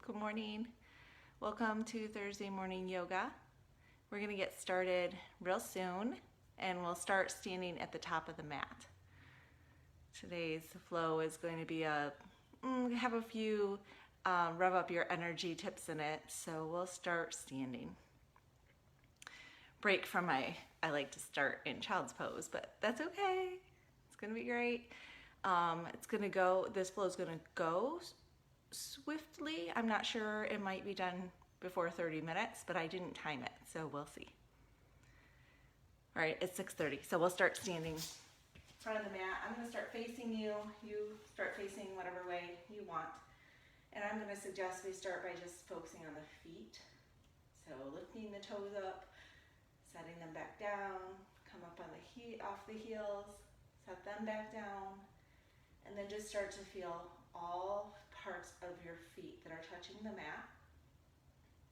Good morning. Welcome to Thursday morning yoga. We're going to get started real soon and we'll start standing at the top of the mat. Today's flow is going to be have a few rev up your energy tips in it, so we'll start standing. Break from I like to start in child's pose, but that's okay. It's going to be great. This flow is going to go swiftly. I'm not sure, it might be done before 30 minutes, but I didn't time it, so we'll see. All right, it's 6:30, so we'll start standing in front of the mat. I'm going to start facing you. You start facing whatever way you want. And I'm going to suggest we start by just focusing on the feet. So lifting the toes up, setting them back down, come up on off the heels, set them back down, and then just start to feel all parts of your feet that are touching the mat.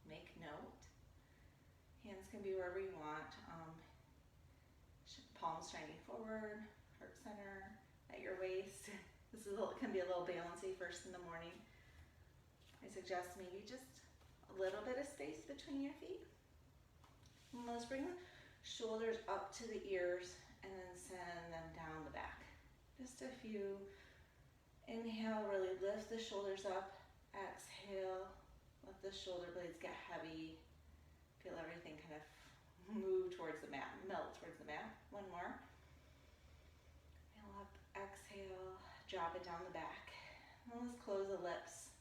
Make note. Hands can be wherever you want. Palms shining forward, heart center, at your waist. This can be a little balancy first in the morning. I suggest maybe just a little bit of space between your feet. And let's bring the shoulders up to the ears and then send them down the back. Just a few. Inhale, really lift the shoulders up. Exhale, let the shoulder blades get heavy. Feel everything kind of move towards the mat, melt towards the mat. One more. Inhale up, exhale, drop it down the back. And let's close the lips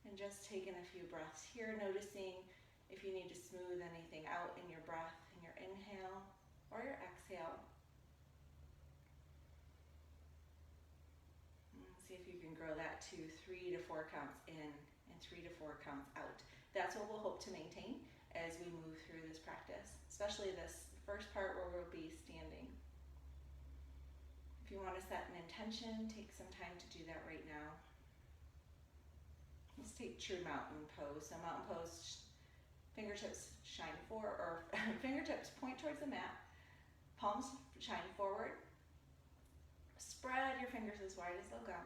and just take in a few breaths here, noticing if you need to smooth anything out in your breath, in your inhale or your exhale. See if you can grow that to 3 to 4 counts in and 3 to 4 counts out. That's what we'll hope to maintain as we move through this practice, especially this first part where we'll be standing. If you want to set an intention, take some time to do that right now. Let's take true mountain pose. So mountain pose, fingertips shine forward, or fingertips point towards the mat, palms shine forward. Spread your fingers as wide as they'll go,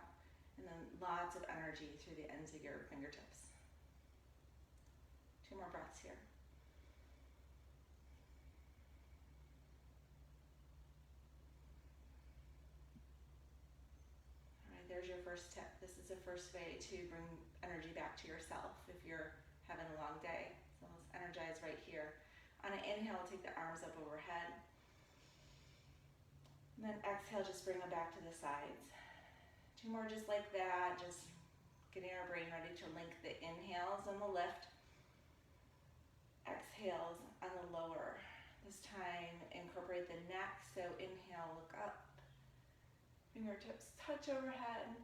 and then lots of energy through the ends of your fingertips. 2 more breaths here. There's your first tip. This is the first way to bring energy back to yourself if you're having a long day. So let's energize right here. On an inhale, take the arms up overhead. And then exhale, just bring them back to the sides. 2 more just like that, just getting our brain ready to link the inhales on the lift. Exhales on the lower. This time, incorporate the neck, so inhale, look up. Fingertips touch overhead.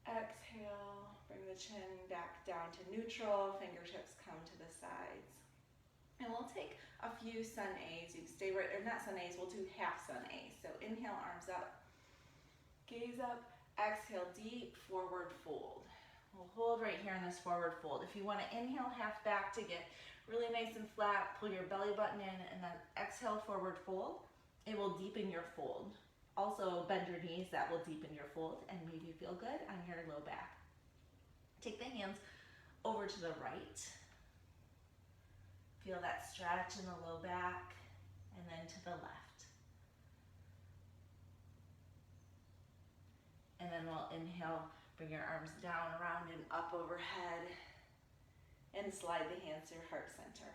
Exhale, bring the chin back down to neutral. Fingertips come to the sides. And we'll take a few sun A's. You can stay right, or not sun A's, we'll do half sun A's. So inhale, arms up. Gaze up. Exhale, deep forward fold. We'll hold right here in this forward fold. If you want to inhale half back to get really nice and flat, pull your belly button in, and then exhale, forward fold. It will deepen your fold. Also bend your knees, that will deepen your fold and make you feel good on your low back. Take the hands over to the right. Feel that stretch in the low back, and then to the left. And then we'll inhale, bring your arms down, around, and up overhead, and slide the hands to your heart center.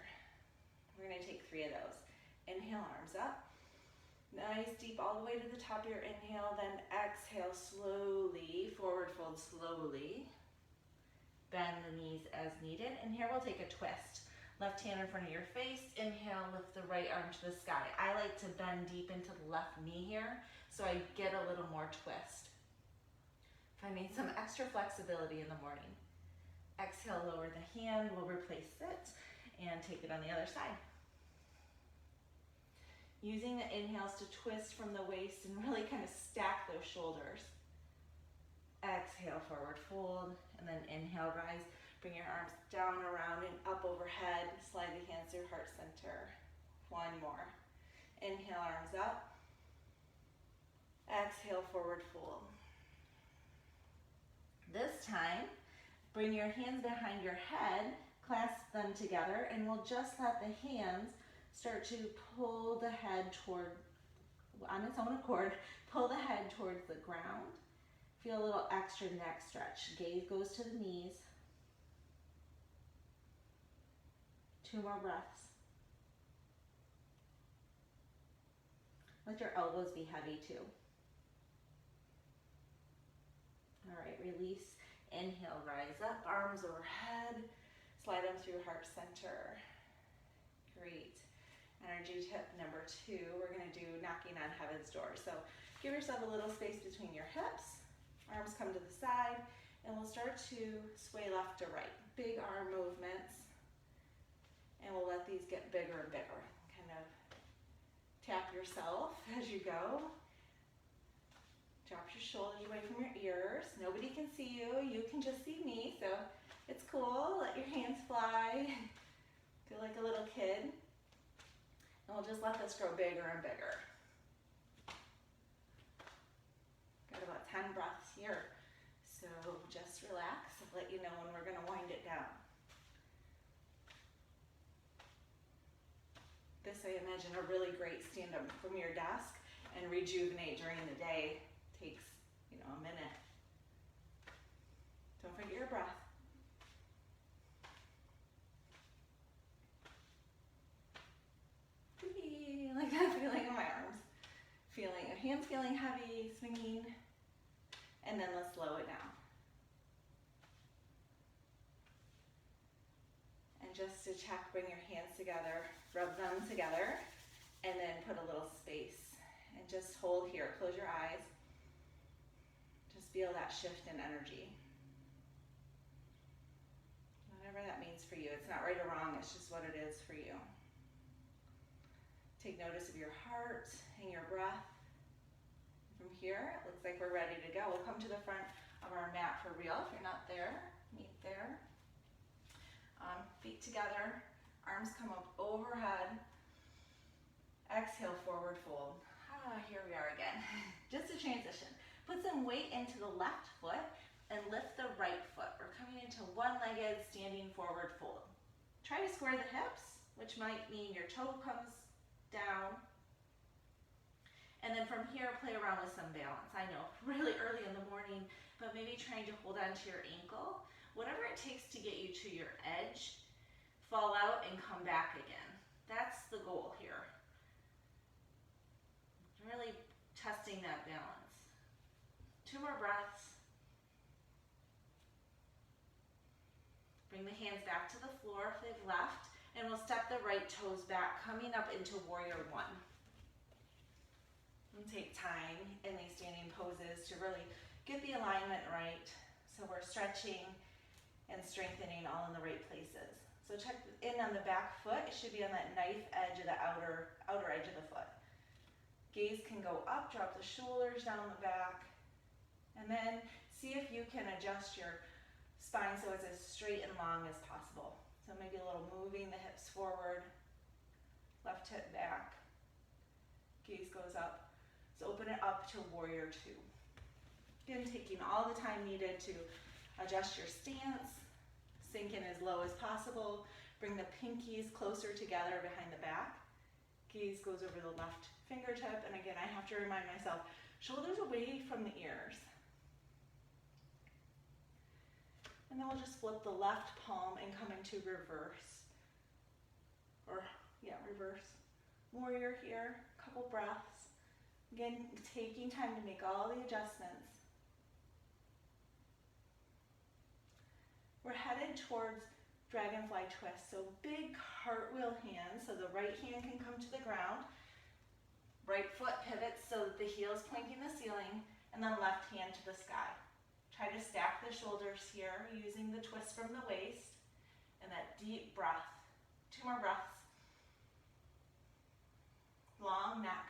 We're gonna take 3 of those. Inhale, arms up. Nice, deep all the way to the top of your inhale, then exhale slowly, forward fold slowly. Bend the knees as needed, and here we'll take a twist. Left hand in front of your face, inhale, lift the right arm to the sky. I like to bend deep into the left knee here, so I get a little more twist. Finding some extra flexibility in the morning. Exhale, lower the hand, we'll replace it, and take it on the other side. Using the inhales to twist from the waist and really kind of stack those shoulders. Exhale, forward fold, and then inhale, rise. Bring your arms down, around, and up overhead. Slide the hands to your heart center. 1 more. Inhale, arms up. Exhale, forward fold. This time, Bring your hands behind your head, clasp them together, and we'll just let the hands start to pull the head toward, on its own accord, pull the head towards the ground. Feel a little extra neck stretch. Gaze goes to the knees. 2 more breaths. Let your elbows be heavy too. All right, release. Inhale, rise up, arms overhead. Slide them through heart center. Great. Energy tip number 2, we're going to do knocking on heaven's door. So give yourself a little space between your hips. Arms come to the side, and we'll start to sway left to right. Big arm movements. And we'll let these get bigger and bigger. Kind of tap yourself as you go. Drop your shoulders away from your ears. Nobody can see you. You can just see me, so it's cool. Let your hands fly. Feel like a little kid. And we'll just let this grow bigger and bigger. Got about 10 breaths here. So just relax. I'll let you know when we're going to wind it down. This, I imagine, a really great stand up from your desk and rejuvenate during the day. Takes, a minute. Don't forget your breath. Like that feeling in my arms. Feeling your hands feeling heavy, swinging, and then let's slow it down. And just to check, bring your hands together, rub them together, and then put a little space. And just hold here, close your eyes. Just feel that shift in energy. Whatever that means for you. It's not right or wrong, it's just what it is for you. Take notice of your heart and your breath. From here, it looks like we're ready to go. We'll come to the front of our mat for real. If you're not there, meet there. Feet together, arms come up overhead. Exhale, forward fold. Here we are again. Just a transition. Put some weight into the left foot and lift the right foot. We're coming into one-legged standing forward fold. Try to square the hips, which might mean your toe comes down. And then from here, play around with some balance. I know, really early in the morning, but maybe trying to hold on to your ankle. Whatever it takes to get you to your edge, fall out and come back again. That's the goal here. Really testing that balance. 2 more breaths. Bring the hands back to the floor if they've left, and we'll step the right toes back, coming up into warrior 1. And take time in these standing poses to really get the alignment right, so we're stretching and strengthening all in the right places. So check in on the back foot. It should be on that knife edge of the outer edge of the foot. Gaze can go up, drop the shoulders down the back, and then see if you can adjust your spine so it's as straight and long as possible. So maybe a little moving the hips forward, left hip back, gaze goes up. So open it up to warrior 2. Again, taking all the time needed to adjust your stance, sink in as low as possible, bring the pinkies closer together behind the back. Gaze goes over the left fingertip, and again, I have to remind myself, shoulders away from the ears. And then we'll just flip the left palm and come into reverse. Reverse. Warrior here, couple breaths. Again, taking time to make all the adjustments. We're headed towards dragonfly twist. So big cartwheel hands, so the right hand can come to the ground. Right foot pivots so that the heel's pointing the ceiling, and then left hand to the sky. Try to stack the shoulders here using the twist from the waist and that deep breath. 2 more breaths. Long neck.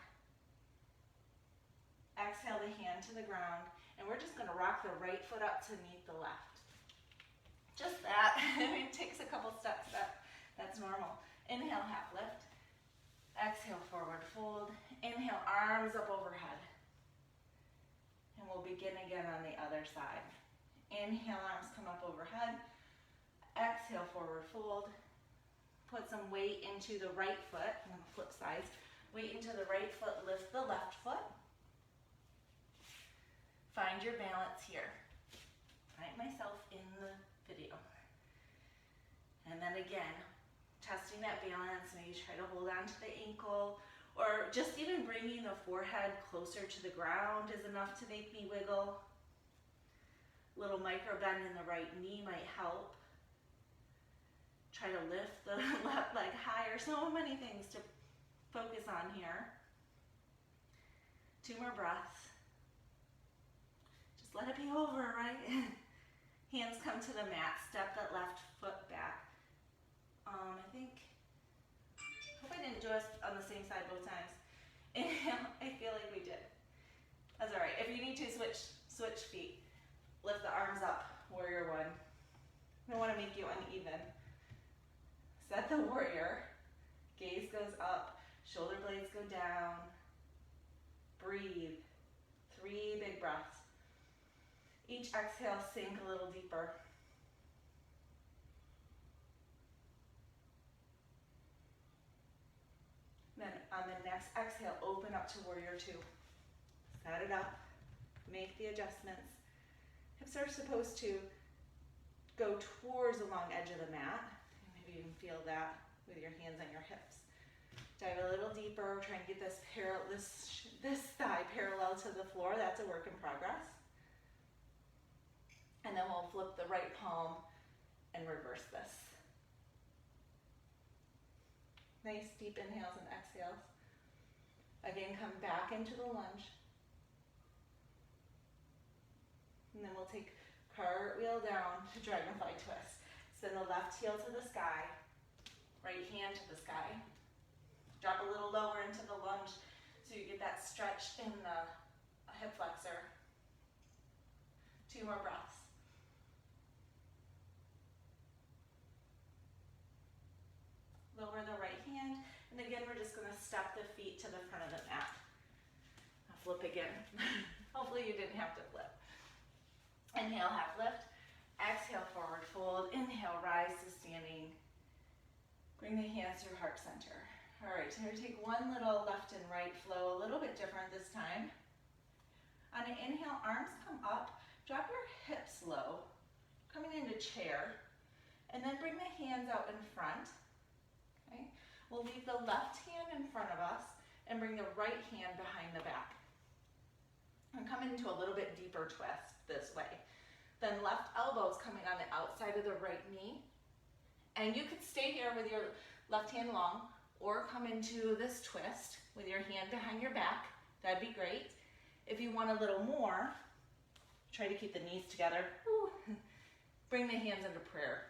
Exhale the hand to the ground, and we're just going to rock the right foot up to meet the left. Just that. It takes a couple steps up. That's normal. Inhale, half lift. Exhale, forward fold. Inhale, arms up overhead. And we'll begin again on the other side. Inhale, arms come up overhead. Exhale, forward fold. Put some weight into the right foot. I'm going to flip sides. Weight into the right foot, lift the left foot. Find your balance here. Find myself in the video. And then again, testing that balance. Maybe try to hold on to the ankle, or just even bringing the forehead closer to the ground is enough to make me wiggle. Little micro bend in the right knee might help. Try to lift the left leg higher. So many things to focus on here. 2 more breaths. Just let it be over, right? Hands come to the mat. Step that left foot back. I hope I didn't do us on the same side both times. Inhale, I feel like we did. That's all right. If you need to, switch feet. Lift the arms up, warrior one. I don't want to make you uneven. Set the warrior. Gaze goes up, shoulder blades go down. Breathe. 3 big breaths. Each exhale, sink a little deeper. Then on the next exhale, open up to warrior 2. Set it up. Make the adjustments. Hips are supposed to go towards the long edge of the mat. Maybe you can feel that with your hands on your hips. Dive a little deeper. Try and get this thigh parallel to the floor. That's a work in progress. And then we'll flip the right palm and reverse this. Nice deep inhales and exhales. Again, come back into the lunge. And then we'll take cartwheel down to dragonfly twist. Send the left heel to the sky, right hand to the sky. Drop a little lower into the lunge so you get that stretch in the hip flexor. 2 more breaths. Lower the right hand, and again, we're just going to step the feet to the front of the mat. I'll flip again. Hopefully you didn't have to flip. Inhale, half lift. Exhale, forward fold. Inhale, rise to standing. Bring the hands to your heart center. All right, so we're going to take one little left and right flow, a little bit different this time. On an inhale, arms come up. Drop your hips low, coming into chair, and then bring the hands out in front. Okay? We'll leave the left hand in front of us and bring the right hand behind the back. And come into a little bit deeper twist this way. Then left elbow's coming on the outside of the right knee. And you could stay here with your left hand long, or come into this twist with your hand behind your back. That'd be great. If you want a little more, try to keep the knees together. Bring the hands into prayer.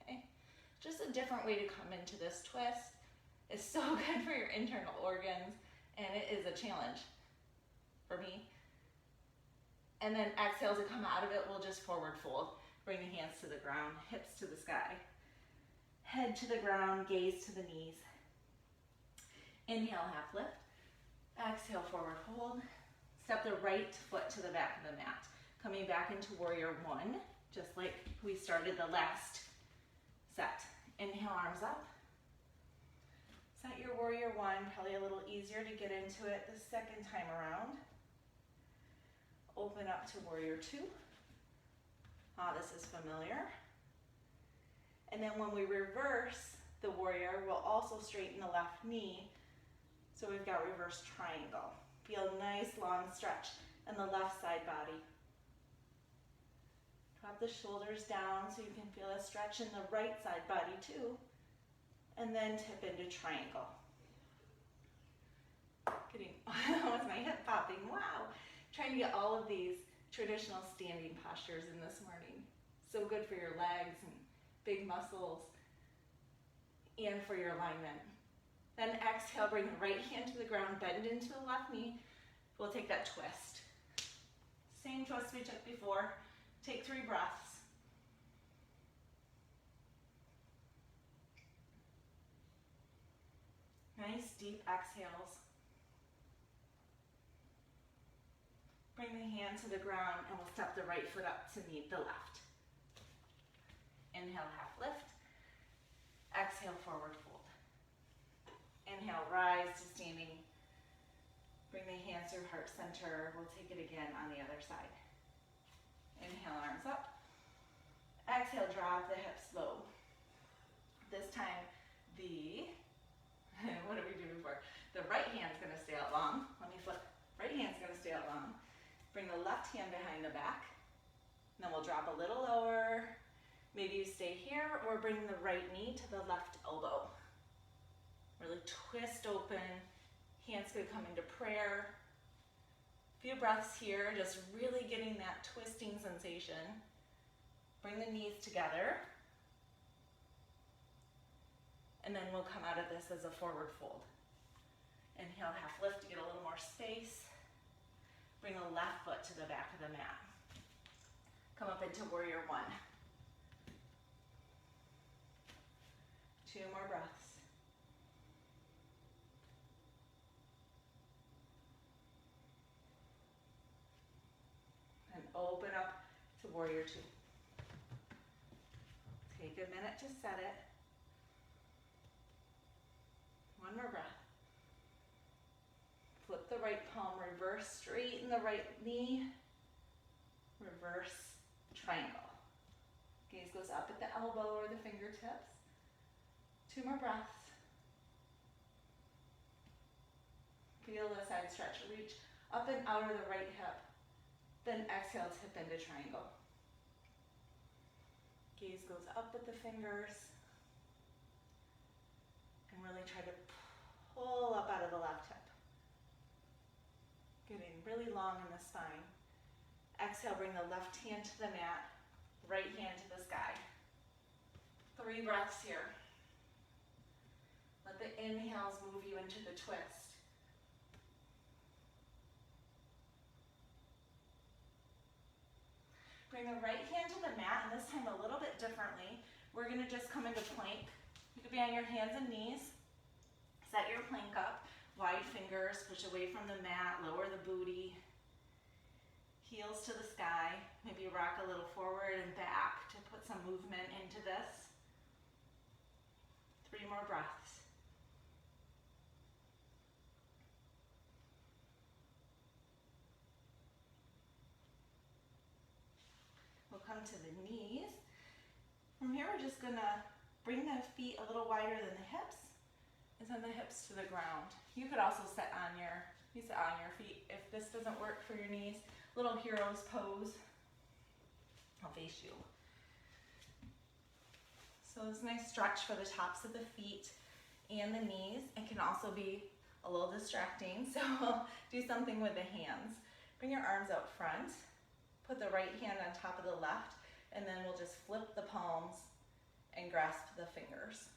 Okay? Just a different way to come into this twist. It's so good for your internal organs, and it is a challenge for me. And then exhale to come out of it, we'll just forward fold. Bring the hands to the ground, hips to the sky. Head to the ground, gaze to the knees. Inhale, half lift. Exhale, forward fold. Step the right foot to the back of the mat. Coming back into warrior one, just like we started the last set. Inhale, arms up. Set your warrior one, probably a little easier to get into it the second time around. Open up to warrior two. This is familiar. And then when we reverse the warrior, we'll also straighten the left knee. So we've got reverse triangle. Feel a nice long stretch in the left side body. Drop the shoulders down so you can feel a stretch in the right side body too. And then tip into triangle. What's my hip popping? Wow. Trying to get all of these traditional standing postures in this morning. So good for your legs and big muscles and for your alignment. Then exhale, bring the right hand to the ground, bend into the left knee. We'll take that twist. Same twist we took before. Take 3 breaths. Nice deep exhales. Bring the hand to the ground and we'll step the right foot up to meet the left. Inhale, half lift. Exhale, forward fold. Inhale, rise to standing. Bring the hands to your heart center. We'll take it again on the other side. Inhale, arms up. Exhale, drop the hips low. This time, what did we do before? The right hand's gonna stay out long. Let me flip. Right hand's gonna stay out long. Bring the left hand behind the back. Then we'll drop a little lower. Maybe you stay here or bring the right knee to the left elbow. Really twist open. Hands could come into prayer. A few breaths here, just really getting that twisting sensation. Bring the knees together. And then we'll come out of this as a forward fold. Inhale, half lift to get a little more space. Bring the left foot to the back of the mat. Come up into warrior one. 2 more breaths. And open up to warrior two. Take a minute to set it. 1 more breath. Flip the right palm, reverse, straighten the right knee, reverse triangle. Gaze goes up at the elbow or the fingertips. 2 more breaths. Feel the side stretch, reach up and out of the right hip. Then exhale, tip into triangle. Gaze goes up with the fingers. And really try to pull up out of the left hip. Getting really long in the spine. Exhale, bring the left hand to the mat, right hand to the sky. 3 breaths here. Let the inhales move you into the twist. Bring the right hand to the mat, and this time a little bit differently. We're gonna just come into plank. You could be on your hands and knees. Set your plank up. Wide fingers, push away from the mat, lower the booty. Heels to the sky. Maybe rock a little forward and back to put some movement into this. 3 more breaths. We'll come to the knees. From here, we're just gonna bring the feet a little wider than the hips and send the hips to the ground. You could also sit on your feet if this doesn't work for your knees. Little hero's pose. I'll face you. So this nice stretch for the tops of the feet and the knees. It can also be a little distracting, so do something with the hands. Bring your arms out front. Put the right hand on top of the left, and then we'll just flip the palms and grasp the fingers.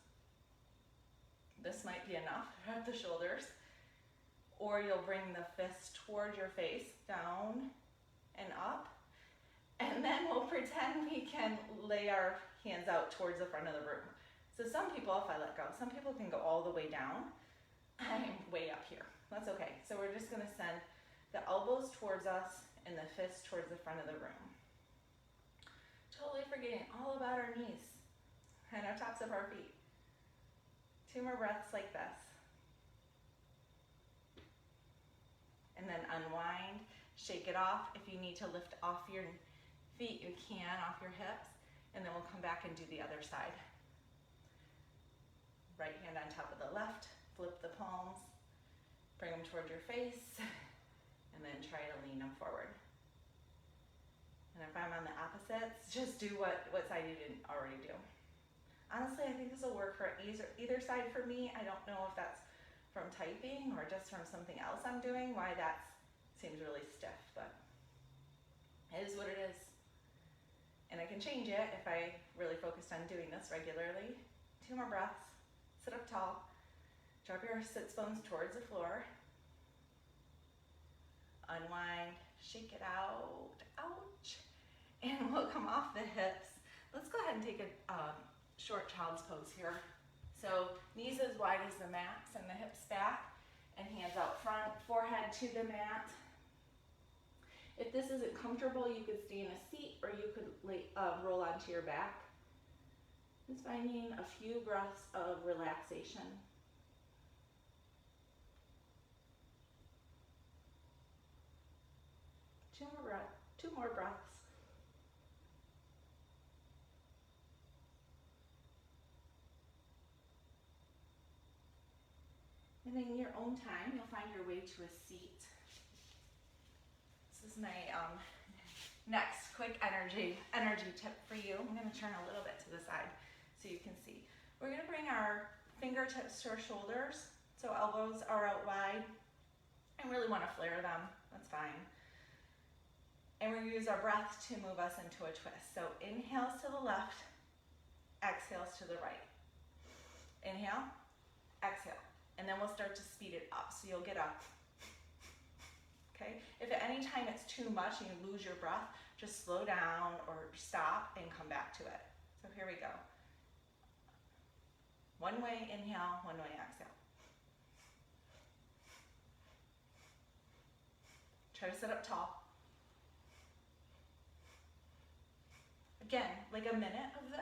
This might be enough. Wrap the shoulders. Or you'll bring the fist toward your face, down and up. And then we'll pretend we can lay our hands out towards the front of the room. So some people, if I let go, some people can go all the way down. I'm way up here. That's okay. So we're just gonna send the elbows towards us and the fist towards the front of the room. Totally forgetting all about our knees and our tops of our feet. 2 more breaths like this. And then unwind, shake it off. If you need to lift off your feet, you can, off your hips. And then we'll come back and do the other side. Right hand on top of the left, flip the palms, bring them toward your face, and then try to lean them forward. And if I'm on the opposites, just do what side you didn't already do. Honestly, I think this will work for either side for me. I don't know if that's from typing or just from something else I'm doing, why that seems really stiff, but it is what it is. And I can change it if I really focused on doing this regularly. 2 more breaths. Sit up tall. Drop your sits bones towards the floor. Unwind. Shake it out. Ouch. And we'll come off the hips. Let's go ahead and take a short child's pose here. So knees as wide as the mat, send the hips back and hands out front, forehead to the mat. If this isn't comfortable, you could stay in a seat or you could roll onto your back. Just finding a few breaths of relaxation. Two more breaths. And in your own time, you'll find your way to a seat. This is my next quick energy tip for you. I'm going to turn a little bit to the side so you can see. We're going to bring our fingertips to our shoulders, so elbows are out wide. I really want to flare them, that's fine. And we're going to use our breath to move us into a twist. So inhales to the left, exhales to the right. Inhale, exhale. And then we'll start to speed it up. So you'll get up. Okay? If at any time it's too much and you lose your breath, just slow down or stop and come back to it. So here we go. One way inhale, one way exhale. Try to sit up tall. Again, like a minute of this.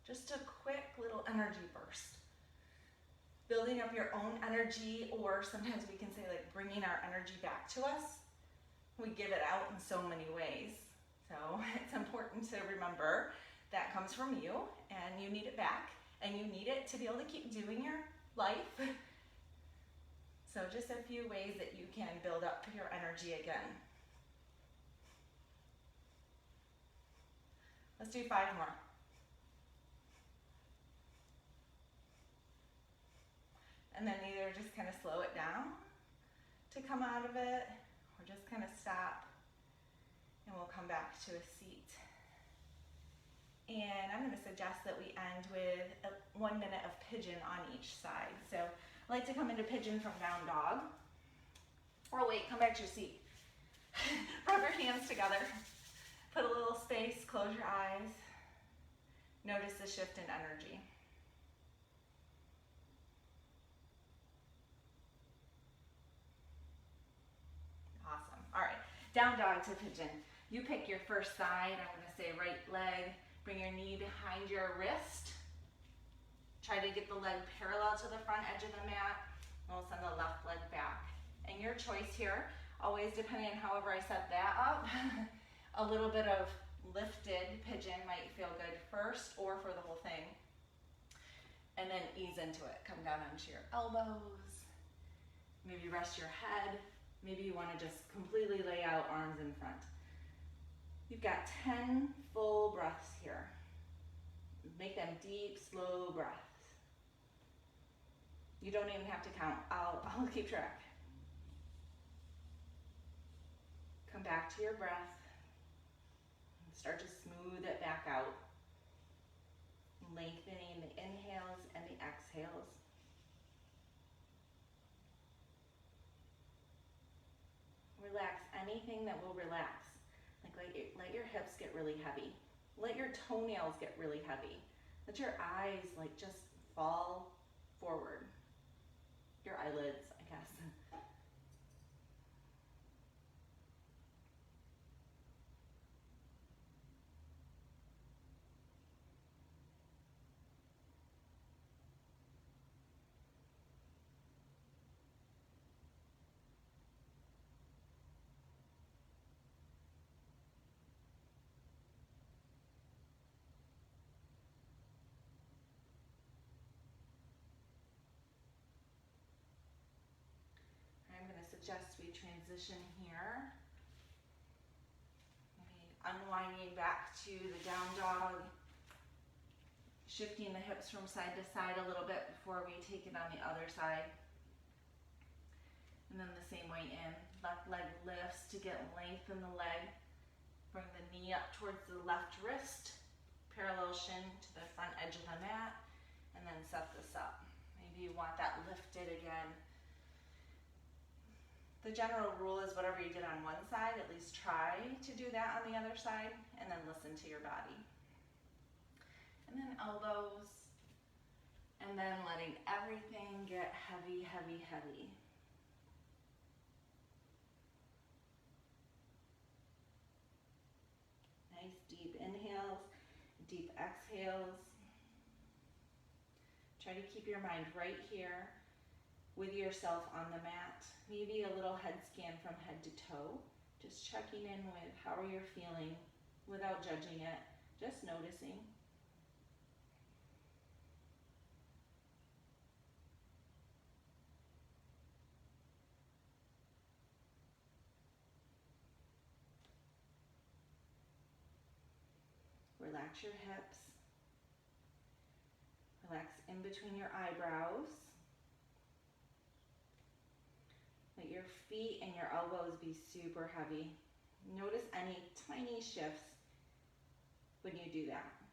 Just a quick little energy burst. Building up your own energy, or sometimes we can say like bringing our energy back to us. We give it out in so many ways. So it's important to remember that comes from you and you need it back and you need it to be able to keep doing your life. So just a few ways that you can build up your energy again. Let's do 5 more. And then either just kind of slow it down to come out of it, or just kind of stop, and we'll come back to a seat. And I'm going to suggest that we end with 1 minute of pigeon on each side. So I like to come into pigeon from down dog. Or wait, come back to your seat. Rub your hands together. Put a little space, close your eyes. Notice the shift in energy. Awesome. All right, down dog to pigeon. You pick your first side. I'm going to say right leg. Bring your knee behind your wrist. Try to get the leg parallel to the front edge of the mat. And we'll send the left leg back. And your choice here, always depending on however I set that up, a little bit of lifted pigeon might feel good first or for the whole thing. And then ease into it. Come down onto your elbows. Maybe rest your head. Maybe you want to just completely lay out arms in front. You've got 10 full breaths here. Make them deep, slow breaths. You don't even have to count. I'll keep track. Come back to your breath. Start to smooth it back out. Lengthening the inhales and the exhales. Relax anything that will relax. Like let your hips get really heavy. Let your toenails get really heavy. Let your eyes like just fall forward. Your eyelids, I guess. Suggest we transition here. Maybe unwinding back to the down dog. Shifting the hips from side to side a little bit before we take it on the other side. And then the same way in. Left leg lifts to get length in the leg. Bring the knee up towards the left wrist. Parallel shin to the front edge of the mat. And then set this up. Maybe you want that lifted again. The general rule is whatever you did on one side, at least try to do that on the other side, and then listen to your body. And then elbows, and then letting everything get heavy, heavy, heavy. Deep exhales. Try to keep your mind right here with yourself on the mat. Maybe a little head scan from head to toe. Just checking in with how you're feeling without judging it, just noticing. Relax your hips. Relax in between your eyebrows. Let your feet and your elbows be super heavy. Notice any tiny shifts when you do that.